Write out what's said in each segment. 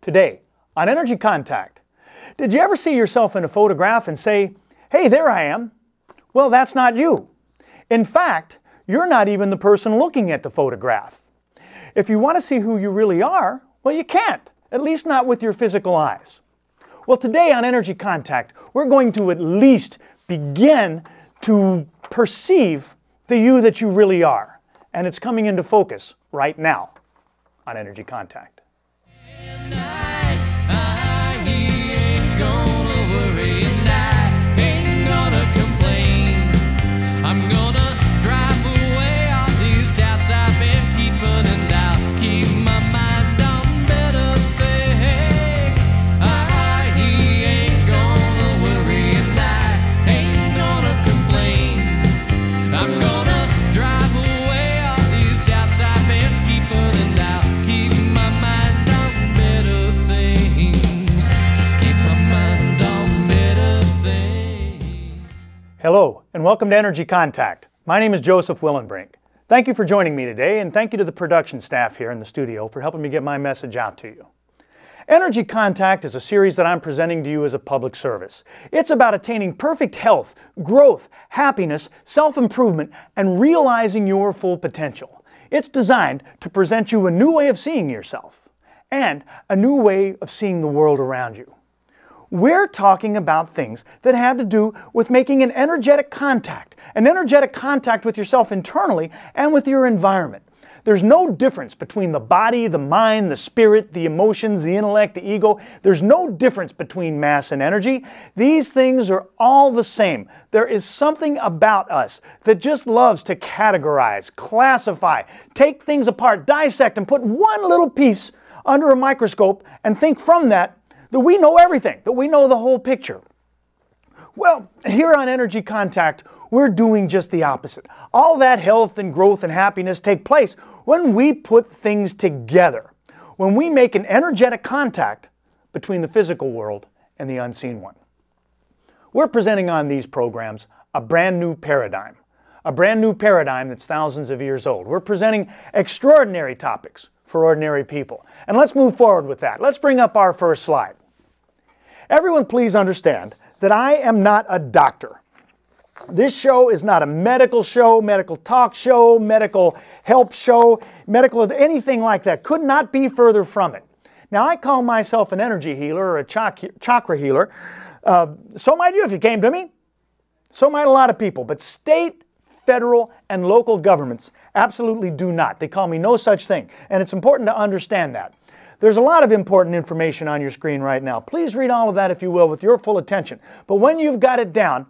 Today on Energy Contact. Did you ever see yourself in a photograph and say, "Hey, there I am"? Well, that's not you. In fact, you're not even the person looking at the photograph. If you want to see who you really are, well, you can't, at least not with your physical eyes. Well, today on Energy Contact, we're going to at least begin to perceive the you that you really are. And it's coming into focus right now on Energy Contact. Hello, and welcome to Energy Contact. My name is Joseph Willenbrink. Thank you for joining me today, and thank you to the production staff here in the studio for helping me get my message out to you. Energy Contact is a series that I'm presenting to you as a public service. It's about attaining perfect health, growth, happiness, self-improvement, and realizing your full potential. It's designed to present you a new way of seeing yourself and a new way of seeing the world around you. We're talking about things that have to do with making an energetic contact with yourself internally and with your environment. There's no difference between the body, the mind, the spirit, the emotions, the intellect, the ego. There's no difference between mass and energy. These things are all the same. There is something about us that just loves to categorize, classify, take things apart, dissect, and put one little piece under a microscope and think from that we know everything, that we know the whole picture. Well, here on Energy Contact, we're doing just the opposite. All that health and growth and happiness take place when we put things together, when we make an energetic contact between the physical world and the unseen one. We're presenting on these programs a brand new paradigm that's thousands of years old. We're presenting extraordinary topics for ordinary people. And let's move forward with that. Let's bring up our first slide. Everyone please understand that I am not a doctor. This show is not a medical show, medical talk show, medical help show, medical anything like that. Could not be further from it. Now I call myself an energy healer or a chakra healer. So might you if you came to me. So might a lot of people. But state, federal, and local governments absolutely do not. They call me no such thing. And it's important to understand that. There's a lot of important information on your screen right now. Please read all of that, if you will, with your full attention. But when you've got it down,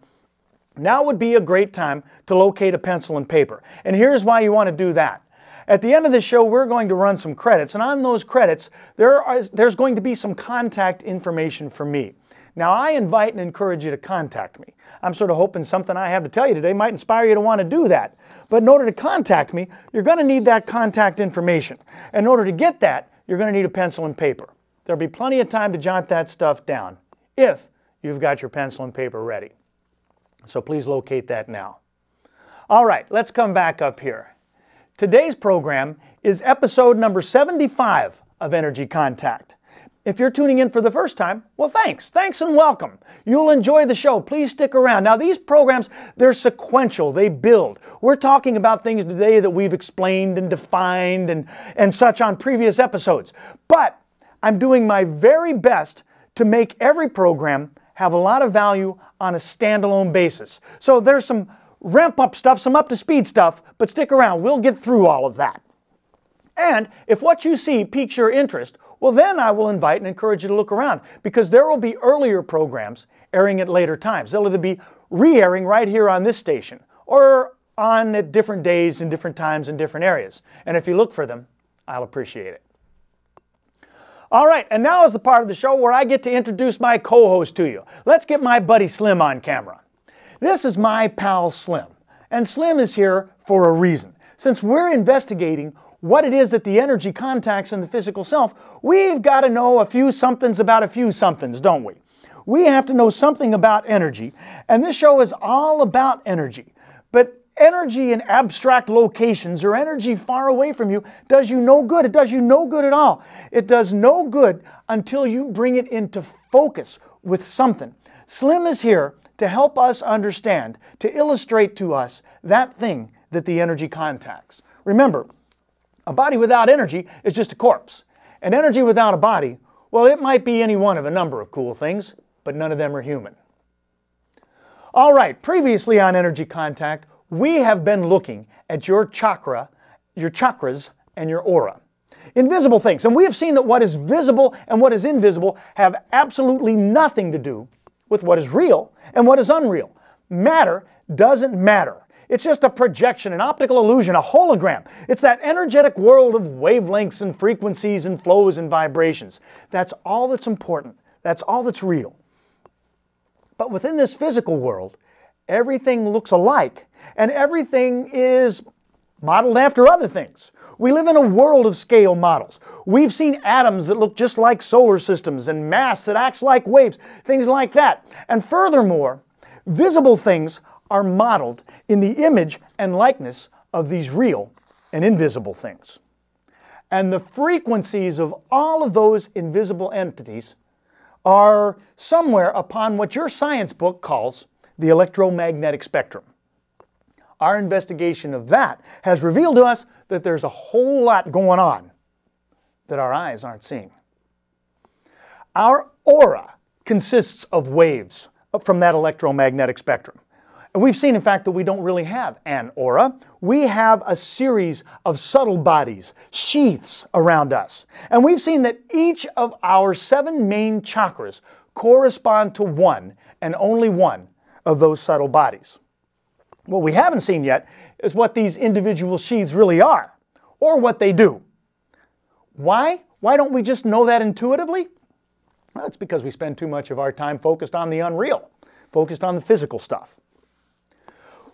now would be a great time to locate a pencil and paper. And here's why you want to do that. At the end of the show, we're going to run some credits. And on those credits, there's going to be some contact information for me. Now, I invite and encourage you to contact me. I'm sort of hoping something I have to tell you today might inspire you to want to do that. But in order to contact me, you're going to need that contact information. And in order to get that, you're going to need a pencil and paper. There'll be plenty of time to jot that stuff down if you've got your pencil and paper ready. So please locate that now. All right, let's come back up here. Today's program is episode number 75 of Energy Contact. If you're tuning in for the first time, well, thanks and welcome. You'll enjoy the show. Please stick around. Now, these programs, they're sequential. They build. We're talking about things today that we've explained and defined and such on previous episodes. But I'm doing my very best to make every program have a lot of value on a standalone basis. So there's some ramp-up stuff, some up-to-speed stuff, but stick around. We'll get through all of that. And if what you see piques your interest, well, then I will invite and encourage you to look around, because there will be earlier programs airing at later times. They'll either be re-airing right here on this station or on at different days and different times in different areas. And if you look for them, I'll appreciate it. All right, and now is the part of the show where I get to introduce my co-host to you. Let's get my buddy Slim on camera. This is my pal Slim, and Slim is here for a reason. Since we're investigating what it is that the energy contacts in the physical self, we've got to know a few somethings about a few somethings, don't we? We have to know something about energy, and this show is all about energy. But energy in abstract locations or energy far away from you does you no good. It does you no good at all. It does no good until you bring it into focus with something. Slim is here to help us understand, to illustrate to us that thing that the energy contacts. Remember, a body without energy is just a corpse. And energy without a body, well, it might be any one of a number of cool things, but none of them are human. All right, previously on Energy Contact, we have been looking at your chakras, and your aura. Invisible things. And we have seen that what is visible and what is invisible have absolutely nothing to do with what is real and what is unreal. Matter doesn't matter. It's just a projection, an optical illusion, a hologram. It's that energetic world of wavelengths and frequencies and flows and vibrations. That's all that's important. That's all that's real. But within this physical world, everything looks alike and everything is modeled after other things. We live in a world of scale models. We've seen atoms that look just like solar systems and mass that acts like waves, things like that. And furthermore, visible things are modeled in the image and likeness of these real and invisible things. And the frequencies of all of those invisible entities are somewhere upon what your science book calls the electromagnetic spectrum. Our investigation of that has revealed to us that there's a whole lot going on that our eyes aren't seeing. Our aura consists of waves from that electromagnetic spectrum. And we've seen, in fact, that we don't really have an aura. We have a series of subtle bodies, sheaths around us. And we've seen that each of our 7 main chakras correspond to one and only one of those subtle bodies. What we haven't seen yet is what these individual sheaths really are, or what they do. Why? Why don't we just know that intuitively? Well, it's because we spend too much of our time focused on the unreal, focused on the physical stuff.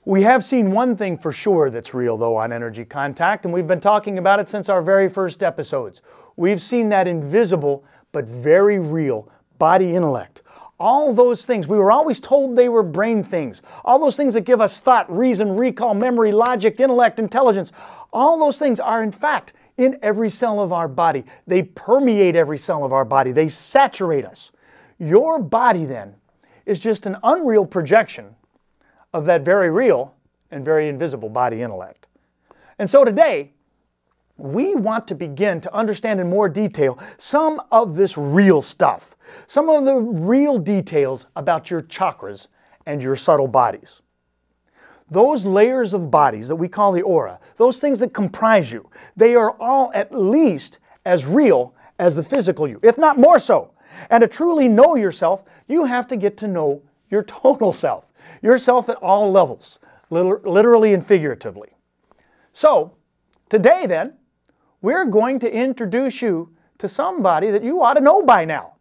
We have seen one thing for sure that's real, though, on Energy Contact, and we've been talking about it since our very first episodes. We've seen that invisible but very real body intellect. All those things, we were always told they were brain things. All those things that give us thought, reason, recall, memory, logic, intellect, intelligence. All those things are, in fact, in every cell of our body. They permeate every cell of our body. They saturate us. Your body, then, is just an unreal projection of that very real and very invisible body intellect. And so today, we want to begin to understand in more detail some of this real stuff, some of the real details about your chakras and your subtle bodies. Those layers of bodies that we call the aura, those things that comprise you, they are all at least as real as the physical you, if not more so. And to truly know yourself, you have to get to know your total self. Yourself at all levels, literally and figuratively. So, today then, we're going to introduce you to somebody that you ought to know by now.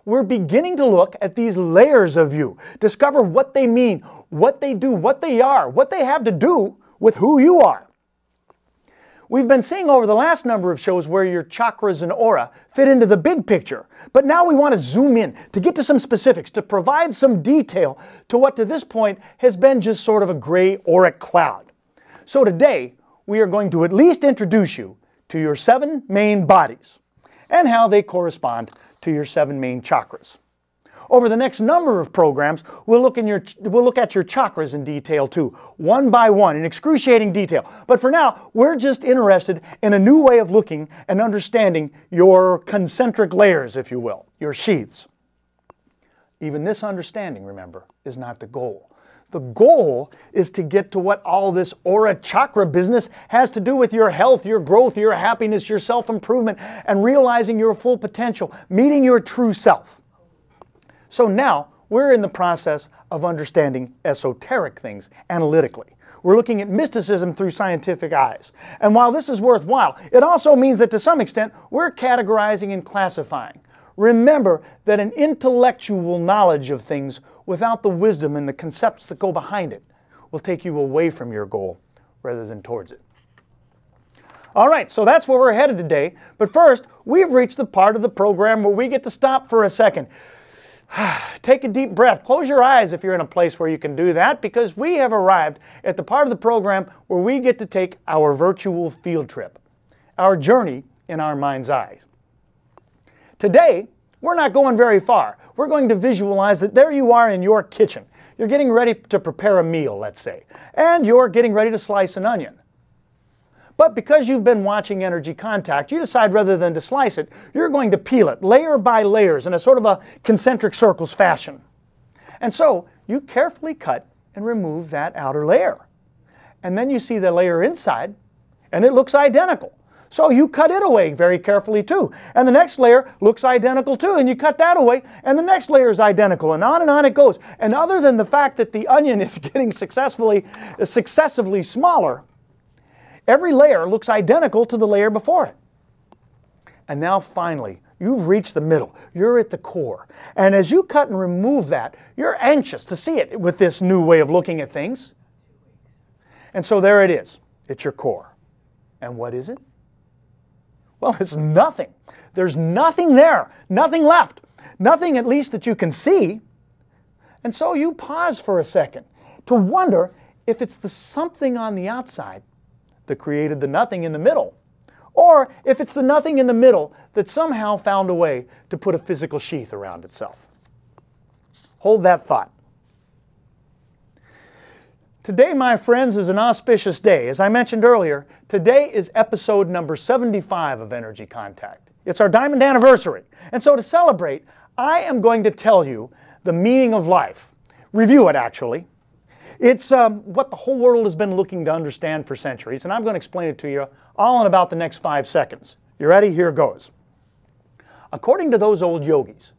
We're beginning to look at these layers of you, discover what they mean, what they do, what they are, what they have to do with who you are. We've been seeing over the last number of shows where your chakras and aura fit into the big picture. But now we want to zoom in to get to some specifics, to provide some detail to what to this point has been just sort of a gray auric cloud. So today, we are going to at least introduce you to your 7 main bodies and how they correspond to your 7 main chakras. Over the next number of programs, we'll look at your chakras in detail too, one by one, in excruciating detail. But for now, we're just interested in a new way of looking and understanding your concentric layers, if you will, your sheaths. Even this understanding, remember, is not the goal. The goal is to get to what all this aura chakra business has to do with your health, your growth, your happiness, your self-improvement, and realizing your full potential, meeting your true self. So now, we're in the process of understanding esoteric things analytically. We're looking at mysticism through scientific eyes. And while this is worthwhile, it also means that to some extent, we're categorizing and classifying. Remember that an intellectual knowledge of things without the wisdom and the concepts that go behind it will take you away from your goal rather than towards it. All right, so that's where we're headed today. But first, we've reached the part of the program where we get to stop for a second. Take a deep breath. Close your eyes if you're in a place where you can do that, because we have arrived at the part of the program where we get to take our virtual field trip, our journey in our mind's eye. Today, we're not going very far. We're going to visualize that there you are in your kitchen. You're getting ready to prepare a meal, let's say, and you're getting ready to slice an onion. But because you've been watching Energy Contact, you decide rather than to slice it, you're going to peel it layer by layers in a sort of a concentric circles fashion. And so you carefully cut and remove that outer layer. And then you see the layer inside, and it looks identical. So you cut it away very carefully too. And the next layer looks identical too, and you cut that away, and the next layer is identical, and on it goes. And other than the fact that the onion is getting successively smaller, every layer looks identical to the layer before it. And now finally, you've reached the middle. You're at the core. And as you cut and remove that, you're anxious to see it with this new way of looking at things. And so there it is. It's your core. And what is it? Well, it's nothing. There's nothing there. Nothing left. Nothing, at least, that you can see. And so you pause for a second to wonder if it's the something on the outside that created the nothing in the middle, or if it's the nothing in the middle that somehow found a way to put a physical sheath around itself. Hold that thought. Today, my friends, is an auspicious day. As I mentioned earlier, today is episode number 75 of Energy Contact. It's our diamond anniversary. And so to celebrate, I am going to tell you the meaning of life. Review it, actually. It's what the whole world has been looking to understand for centuries, and I'm going to explain it to you all in about the next 5 seconds. You ready? Here goes. According to those old yogis,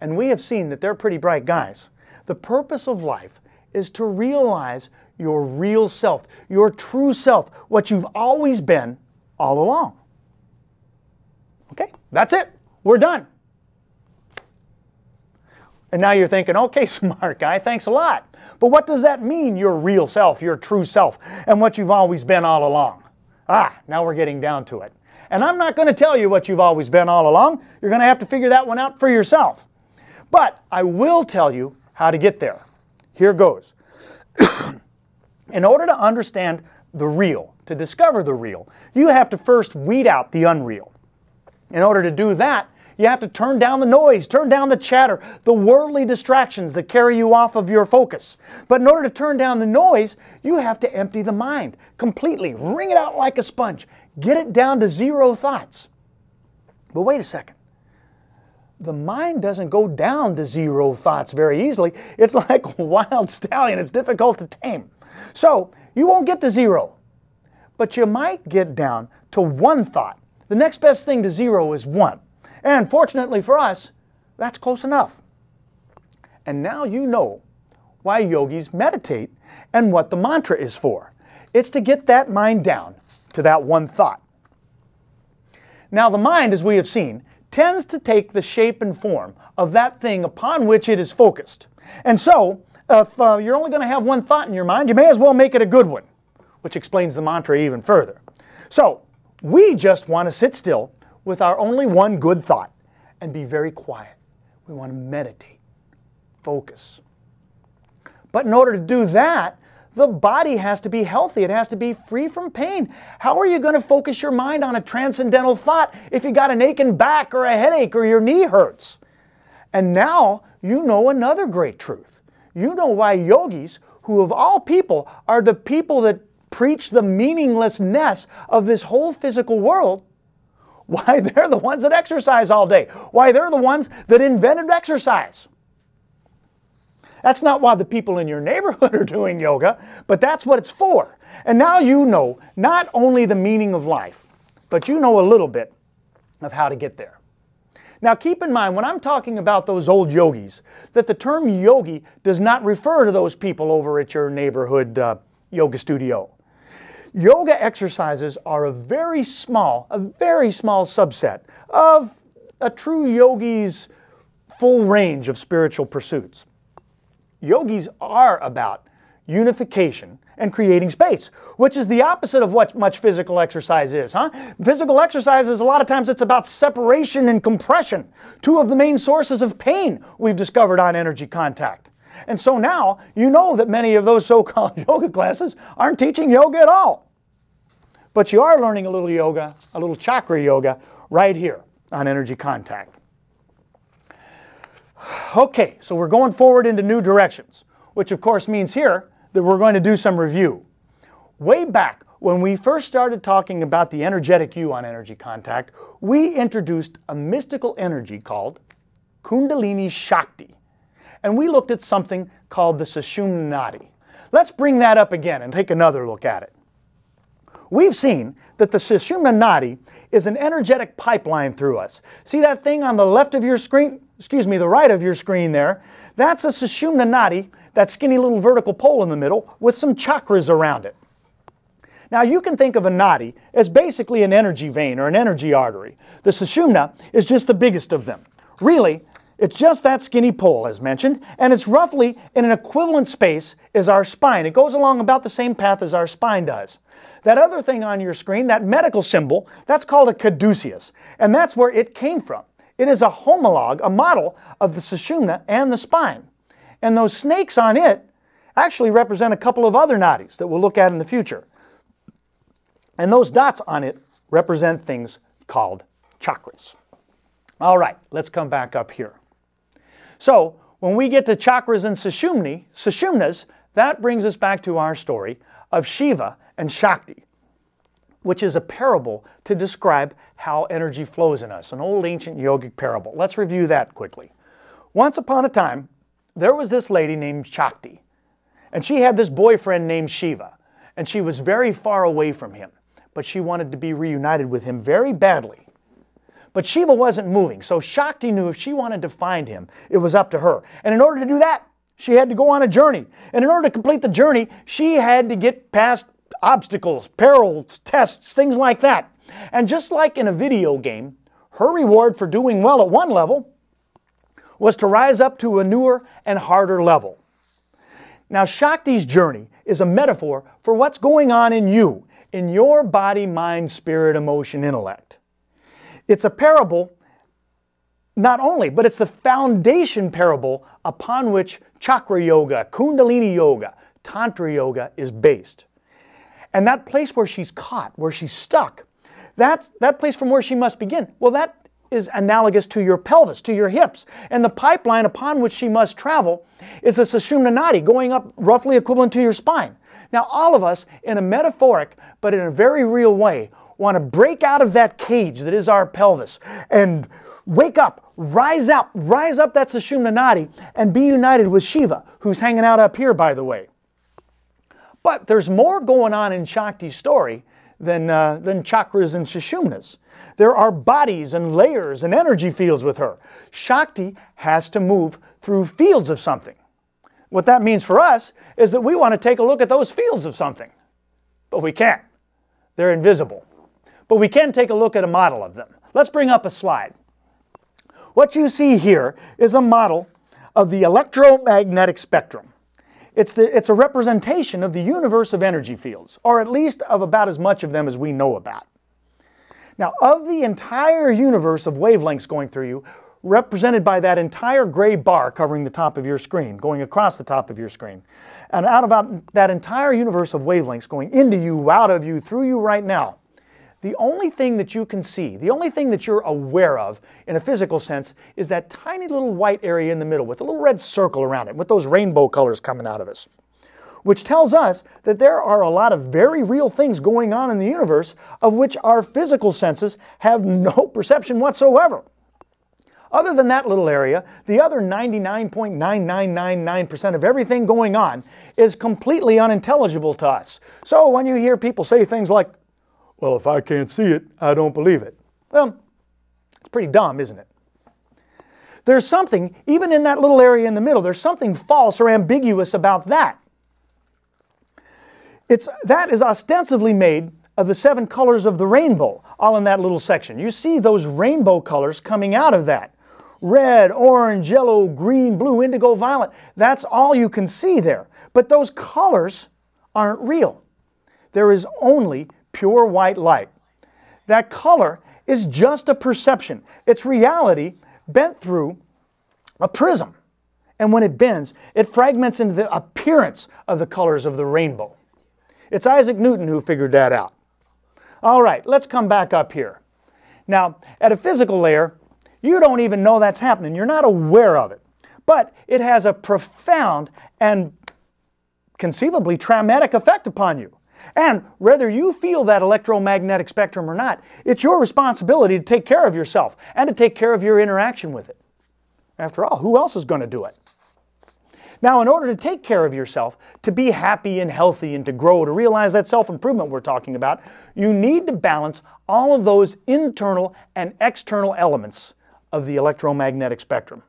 and we have seen that they're pretty bright guys, the purpose of life is to realize your real self, your true self, what you've always been all along. Okay, that's it. We're done. And now you're thinking, okay, smart guy, thanks a lot. But what does that mean, your real self, your true self, and what you've always been all along? Now we're getting down to it. And I'm not going to tell you what you've always been all along. You're going to have to figure that one out for yourself. But I will tell you how to get there. Here goes. In order to understand the real, to discover the real, you have to first weed out the unreal. In order to do that, you have to turn down the noise, turn down the chatter, the worldly distractions that carry you off of your focus. But in order to turn down the noise, you have to empty the mind completely, wring it out like a sponge, get it down to zero thoughts. But wait a second. The mind doesn't go down to zero thoughts very easily. It's like a wild stallion. It's difficult to tame. So you won't get to zero, but you might get down to one thought. The next best thing to zero is one. And fortunately for us, that's close enough. And now you know why yogis meditate and what the mantra is for. It's to get that mind down to that one thought. Now the mind, as we have seen, tends to take the shape and form of that thing upon which it is focused. And so, if you're only going to have one thought in your mind, you may as well make it a good one, which explains the mantra even further. So, we just want to sit still with our only one good thought and be very quiet. We want to meditate, focus. But in order to do that, the body has to be healthy. It has to be free from pain. How are you going to focus your mind on a transcendental thought if you got an aching back or a headache or your knee hurts? And now you know another great truth. You know why yogis, who of all people are the people that preach the meaninglessness of this whole physical world, why they're the ones that exercise all day. Why they're the ones that invented exercise. That's not why the people in your neighborhood are doing yoga, but that's what it's for. And now you know not only the meaning of life, but you know a little bit of how to get there. Now keep in mind, when I'm talking about those old yogis, that the term yogi does not refer to those people over at your neighborhood yoga studio. Yoga exercises are a very small subset of a true yogi's full range of spiritual pursuits. Yogis are about unification and creating space, which is the opposite of what much physical exercise is, huh? Physical exercise is a lot of times it's about separation and compression, two of the main sources of pain we've discovered on Energy Contact. And so now you know that many of those so-called yoga classes aren't teaching yoga at all. But you are learning a little yoga, a little chakra yoga, right here on Energy Contact. Okay, so we're going forward into new directions, which of course means here that we're going to do some review. Way back when we first started talking about the energetic you on Energy Contact, we introduced a mystical energy called Kundalini Shakti. And we looked at something called the Sushumna Nadi. Let's bring that up again and take another look at it. We've seen that the Sushumna Nadi is an energetic pipeline through us. See that thing on the left of your screen? Excuse me, the right of your screen there? That's a Sushumna Nadi, that skinny little vertical pole in the middle with some chakras around it. Now you can think of a nadi as basically an energy vein or an energy artery. The Sushumna is just the biggest of them. Really, it's just that skinny pole as mentioned, and it's roughly in an equivalent space as our spine. It goes along about the same path as our spine does. That other thing on your screen, that medical symbol, that's called a caduceus, and that's where it came from. It is a homologue, a model of the Sushumna and the spine. And those snakes on it actually represent a couple of other nadis that we'll look at in the future. And those dots on it represent things called chakras. All right, let's come back up here. So when we get to chakras and Sushumnas, that brings us back to our story of Shiva and Shakti, which is a parable to describe how energy flows in us, an old ancient yogic parable. Let's review that quickly. Once upon a time, there was this lady named Shakti, and she had this boyfriend named Shiva, and she was very far away from him, but she wanted to be reunited with him very badly. But Shiva wasn't moving, so Shakti knew if she wanted to find him, it was up to her. And in order to do that, she had to go on a journey. And in order to complete the journey, she had to get past obstacles, perils, tests, things like that. And just like in a video game, her reward for doing well at one level was to rise up to a newer and harder level. Now, Shakti's journey is a metaphor for what's going on in you, in your body, mind, spirit, emotion, intellect. It's a parable, not only, but it's the foundation parable upon which chakra yoga, kundalini yoga, tantra yoga is based. And that place where she's caught, where she's stuck, that place from where she must begin, well, that is analogous to your pelvis, to your hips. And the pipeline upon which she must travel is the Sushumna Nadi, going up roughly equivalent to your spine. Now, all of us, in a metaphoric, but in a very real way, want to break out of that cage that is our pelvis and wake up, rise up that Sushumna Nadi and be united with Shiva, who's hanging out up here, by the way. But there's more going on in Shakti's story than chakras and Sushumnas. There are bodies and layers and energy fields with her. Shakti has to move through fields of something. What that means for us is that we want to take a look at those fields of something. But we can't. They're invisible. But we can take a look at a model of them. Let's bring up a slide. What you see here is a model of the electromagnetic spectrum. It's a representation of the universe of energy fields, or at least of about as much of them as we know about. Now, of the entire universe of wavelengths going through you, represented by that entire gray bar covering the top of your screen, going across the top of your screen, and out of that entire universe of wavelengths going into you, out of you, through you right now, the only thing that you can see, the only thing that you're aware of in a physical sense is that tiny little white area in the middle with a little red circle around it with those rainbow colors coming out of us, which tells us that there are a lot of very real things going on in the universe of which our physical senses have no perception whatsoever. Other than that little area, the other 99.9999% of everything going on is completely unintelligible to us. So when you hear people say things like, well, if I can't see it, I don't believe it. Well, it's pretty dumb, isn't it? There's something, even in that little area in the middle, there's something false or ambiguous about that. That is ostensibly made of the 7 colors of the rainbow, all in that little section. You see those rainbow colors coming out of that. Red, orange, yellow, green, blue, indigo, violet. That's all you can see there. But those colors aren't real. There is only pure white light. That color is just a perception. It's reality bent through a prism. And when it bends, it fragments into the appearance of the colors of the rainbow. It's Isaac Newton who figured that out. All right, let's come back up here. Now, at a physical layer, you don't even know that's happening. You're not aware of it. But it has a profound and conceivably traumatic effect upon you. And whether you feel that electromagnetic spectrum or not, it's your responsibility to take care of yourself and to take care of your interaction with it. After all, who else is going to do it? Now, in order to take care of yourself, to be happy and healthy and to grow, to realize that self-improvement we're talking about, you need to balance all of those internal and external elements of the electromagnetic spectrum.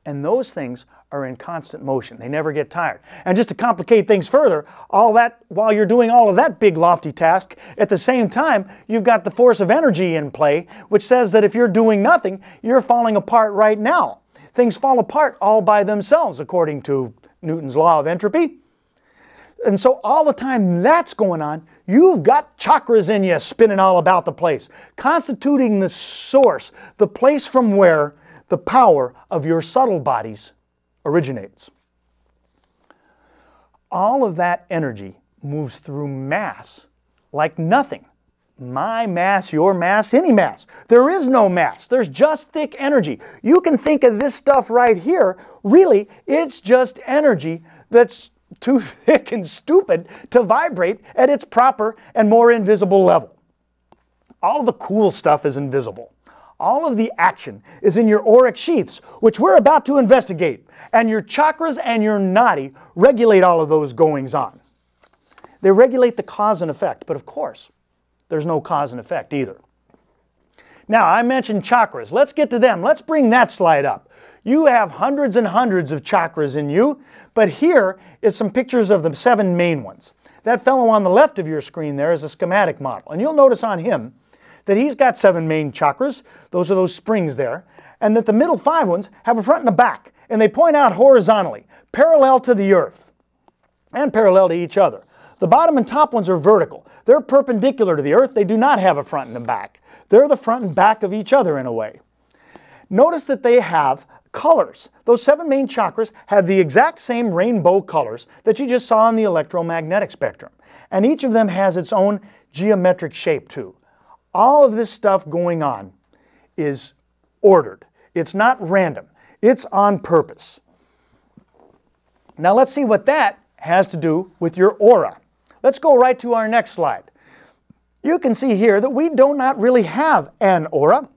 And those things are in constant motion. They never get tired. And just to complicate things further, all that, while you're doing all of that big lofty task, at the same time, you've got the force of energy in play, which says that if you're doing nothing, you're falling apart right now. Things fall apart all by themselves, according to Newton's law of entropy. And so all the time that's going on, you've got chakras in you spinning all about the place, constituting the source, the place from where the power of your subtle bodies originates. All of that energy moves through mass like nothing. My mass, your mass, any mass. There is no mass. There's just thick energy. You can think of this stuff right here. Really, it's just energy that's too thick and stupid to vibrate at its proper and more invisible level. All the cool stuff is invisible. All of the action is in your auric sheaths, which we're about to investigate. And your chakras and your nadi regulate all of those goings-on. They regulate the cause and effect, but of course, there's no cause and effect either. Now, I mentioned chakras. Let's get to them. Let's bring that slide up. You have hundreds and hundreds of chakras in you, but here is some pictures of the 7 main ones. That fellow on the left of your screen there is a schematic model, and you'll notice on him that he's got 7 main chakras. Those are those springs there, and that the middle 5 ones have a front and a back, and they point out horizontally, parallel to the earth, and parallel to each other. The bottom and top ones are vertical. They're perpendicular to the earth. They do not have a front and a back. They're the front and back of each other in a way. Notice that they have colors. Those 7 main chakras have the exact same rainbow colors that you just saw in the electromagnetic spectrum. And each of them has its own geometric shape too. All of this stuff going on is ordered. It's not random. It's on purpose. Now let's see what that has to do with your aura. Let's go right to our next slide. You can see here that we do not really have an aura.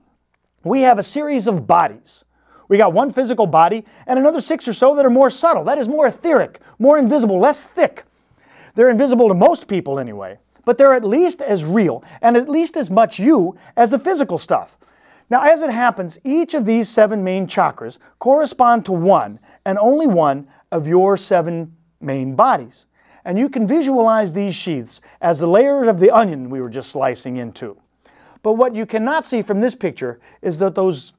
We have a series of bodies. We got one physical body and another 6 or so that are more subtle. That is more etheric, more invisible, less thick. They're invisible to most people anyway, but they're at least as real and at least as much you as the physical stuff. Now, as it happens, each of these 7 main chakras correspond to one and only one of your 7 main bodies. And you can visualize these sheaths as the layers of the onion we were just slicing into. But what you cannot see from this picture is that those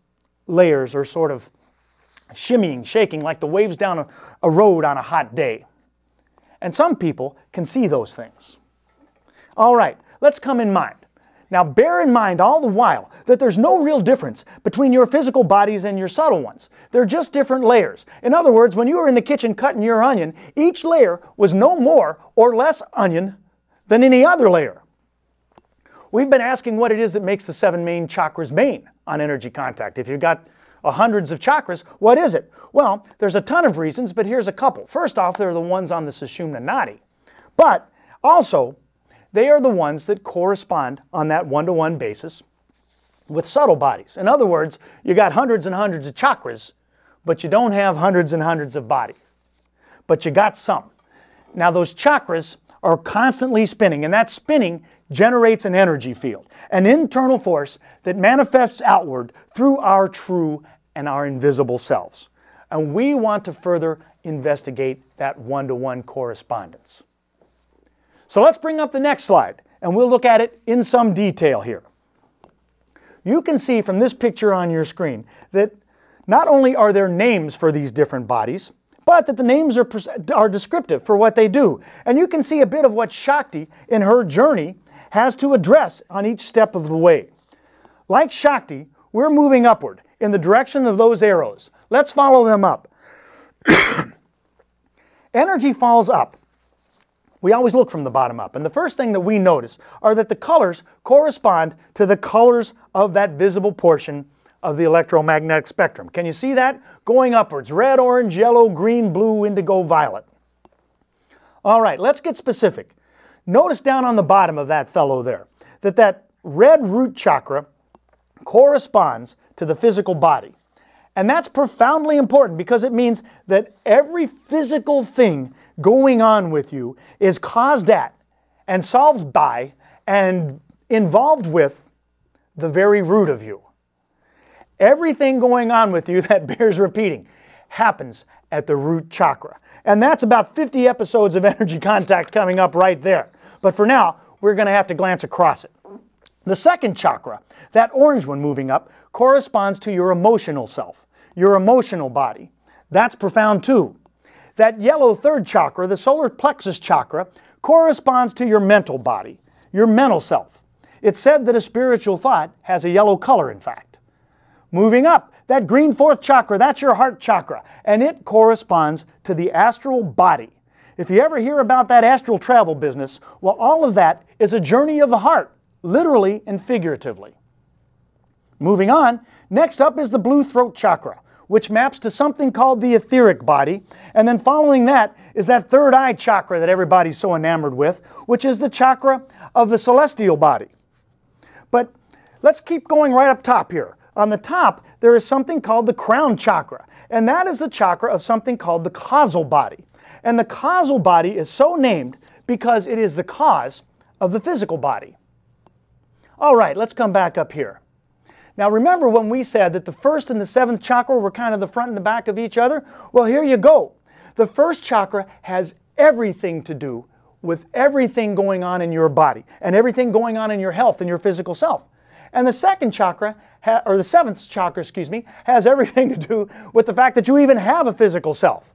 layers are sort of shimmying, shaking like the waves down a road on a hot day. And some people can see those things. All right, let's come in mind. Now bear in mind all the while that there's no real difference between your physical bodies and your subtle ones. They're just different layers. In other words, when you were in the kitchen cutting your onion, each layer was no more or less onion than any other layer. We've been asking what it is that makes the 7 main chakras main on Energy Contact. If you've got hundreds of chakras, what is it? Well, there's a ton of reasons, but here's a couple. First off, they're the ones on the Sushumna Nadi. But also, they are the ones that correspond on that one-to-one basis with subtle bodies. In other words, you got hundreds and hundreds of chakras, but you don't have hundreds and hundreds of bodies. But you got some. Now those chakras are constantly spinning, and that spinning generates an energy field, an internal force that manifests outward through our true and our invisible selves. And we want to further investigate that one-to-one correspondence. So let's bring up the next slide, and we'll look at it in some detail here. You can see from this picture on your screen that not only are there names for these different bodies, but that the names are descriptive for what they do. And you can see a bit of what Shakti, in her journey, has to address on each step of the way. Like Shakti, we're moving upward in the direction of those arrows. Let's follow them up. Energy falls up. We always look from the bottom up, and the first thing that we notice are that the colors correspond to the colors of that visible portion of the electromagnetic spectrum. Can you see that? Going upwards, red, orange, yellow, green, blue, indigo, violet. All right, let's get specific. Notice down on the bottom of that fellow there, that red root chakra corresponds to the physical body. And that's profoundly important because it means that every physical thing going on with you is caused at and solved by and involved with the very root of you. Everything going on with you that bears repeating happens at the root chakra. And that's about 50 episodes of Energy Contact coming up right there. But for now, we're going to have to glance across it. The second chakra, that orange one moving up, corresponds to your emotional self, your emotional body. That's profound too. That yellow third chakra, the solar plexus chakra, corresponds to your mental body, your mental self. It's said that a spiritual thought has a yellow color, in fact. Moving up, that green fourth chakra, that's your heart chakra, and it corresponds to the astral body. If you ever hear about that astral travel business, well, all of that is a journey of the heart, literally and figuratively. Moving on, next up is the blue throat chakra, which maps to something called the etheric body, and then following that is that third eye chakra that everybody's so enamored with, which is the chakra of the celestial body. But let's keep going right up top here. On the top, there is something called the crown chakra, and that is the chakra of something called the causal body. And the causal body is so named because it is the cause of the physical body. All right, let's come back up here. Now remember when we said that the first and the seventh chakra were kind of the front and the back of each other? Well, here you go. The first chakra has everything to do with everything going on in your body and everything going on in your health and your physical self. And the second chakra, or the seventh chakra, excuse me, has everything to do with the fact that you even have a physical self.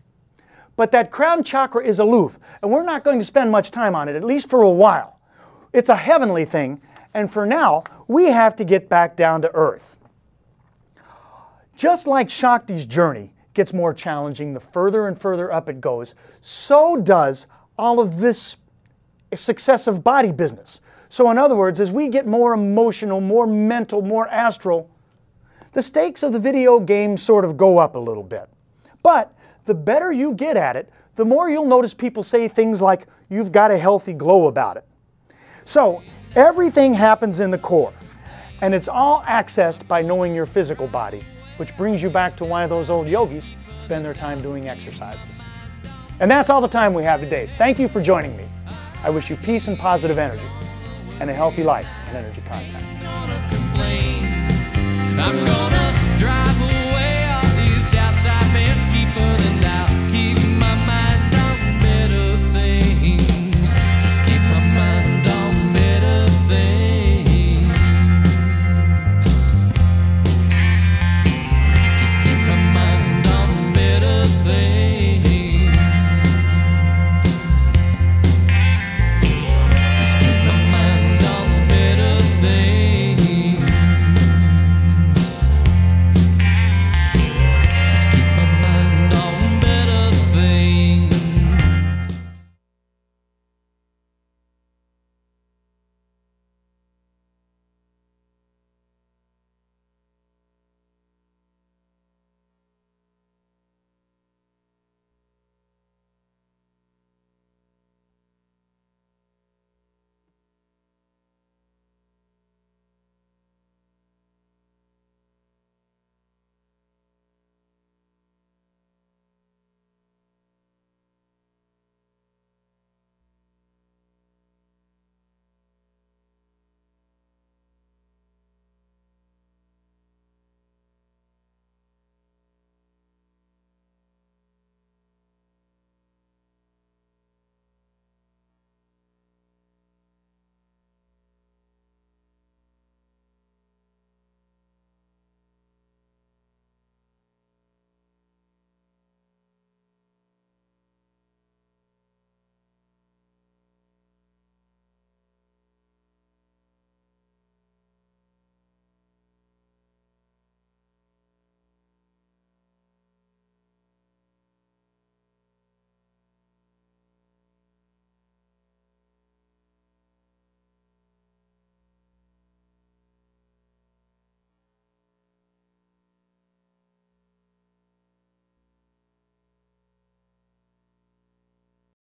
But that crown chakra is aloof, and we're not going to spend much time on it, at least for a while. It's a heavenly thing, and for now, we have to get back down to earth. Just like Shakti's journey gets more challenging the further and further up it goes, so does all of this successive body business. So in other words, as we get more emotional, more mental, more astral, the stakes of the video game sort of go up a little bit. But the better you get at it, the more you'll notice people say things like, you've got a healthy glow about it. So everything happens in the core, and it's all accessed by knowing your physical body, which brings you back to why those old yogis spend their time doing exercises. And that's all the time we have today. Thank you for joining me. I wish you peace and positive energy, and a healthy life in Energy Contact.